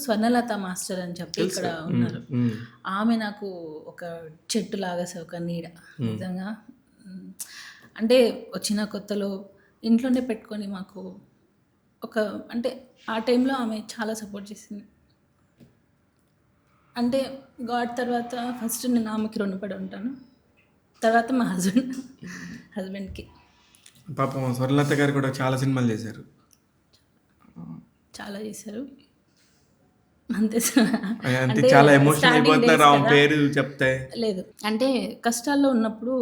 Swarnalatha master అని చెప్పి తెలుసు. ఇక్కడ ఉన్నారు. ఆమె నాకు ఒక చెట్టులాగా ఒక నీడ నిజంగా. అంటే వచ్చిన కొత్తలో ఇంట్లోనే పెట్టుకొని మాకు ఒక అంటే ఆ టైంలో ఆమె చాలా సపోర్ట్ చేసింది. అంటే గాడ్ తర్వాత ఫస్ట్ నేను ఆమెకి రుణపడి ఉంటాను, తర్వాత మా హస్బెండ్కి. పాపం స్వర్ణలత గారు కూడా చాలా సినిమాలు చేశారు. చాలా చేశారు అంతే. అంటే చాలా ఎమోషనల్ starting అయిపోతున్నారు days ఆమె కదా. పేరు చెప్తే. లేదు అంటే కష్టాల్లో ఉన్నప్పుడు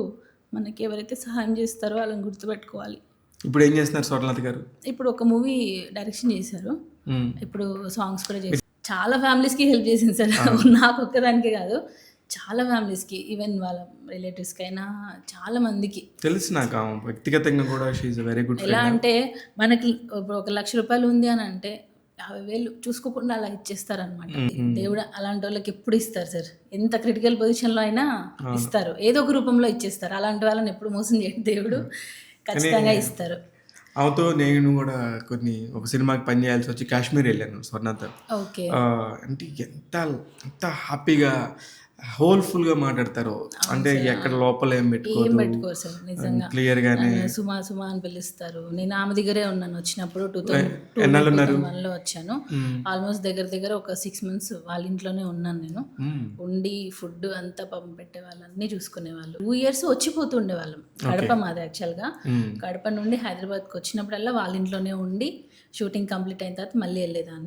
మనకి ఎవరైతే సహాయం చేస్తారో వాళ్ళని గుర్తుపెట్టుకోవాలి. ఇప్పుడు ఏం చేస్తున్నారు స్వర్ణలత గారు? ఇప్పుడు ఒక మూవీ డైరెక్షన్ చేశారు, ఇప్పుడు సాంగ్స్ కూడా చేశారు. చాలా ఫ్యామిలీస్కి హెల్ప్ చేసింది సార్. నాకు ఒక్కదానికే కాదు, చాలా ఫ్యామిలీస్కి, ఈవెన్ వాళ్ళ రిలేటివ్స్కి అయినా చాలా మందికి తెలుసు నాకు. ఆమె వ్యక్తిగతంగా కూడా షీఈ్ వెరీ గుడ్. ఎలా అంటే మనకి ఇప్పుడు 1,00,000 రూపాయలు ఉంది అని అంటే 50,000 చూసుకోకుండా అలా ఇచ్చేస్తారనమాట. దేవుడు అలాంటి వాళ్ళకి ఎప్పుడు ఇస్తారు సార్, ఎంత క్రిటికల్ పొజిషన్లో అయినా ఇస్తారు, ఏదో ఒక రూపంలో ఇచ్చేస్తారు. అలాంటి వాళ్ళని ఎప్పుడు మోసం చేయడు దేవుడు, ఖచ్చితంగా ఇస్తారు. ఆమెతో నేను కూడా ఒక సినిమాకి పని చేయాల్సి వచ్చి కాశ్మీర్ వెళ్ళాను స్వర్ణలత. ఓకే. అంటే ఎంత హ్యాపీగా హోల్ఫుల్గా మాట్లాడతారు. అంటే ఎక్కడ లోపల ఏం పెట్టుకోరు సార్ నిజంగా. క్లియర్ గానే సుమా సుమా అని పిలుస్తారు. నేను ఆమె దగ్గరే ఉన్నాను వచ్చినప్పుడు. ఎన్నాళ్ళు ఉన్నారు? 2001లో వచ్చాను. ఆల్మోస్ట్ దగ్గర ఒక 6 months వాళ్ళ ఇంట్లోనే ఉన్నాను నేను. ఉండి ఫుడ్ అంతా పాపం పెట్టేవాళ్ళు, అన్నీ చూసుకునేవాళ్ళు. 2 years వచ్చిపోతూ ఉండేవాళ్ళం. కడప మాది యాక్చువల్గా. కడప నుండి హైదరాబాద్కి వచ్చినప్పుడల్లా వాళ్ళ ఇంట్లోనే ఉండి షూటింగ్ కంప్లీట్ అయిన తర్వాత మళ్ళీ వెళ్ళేదాన్ని.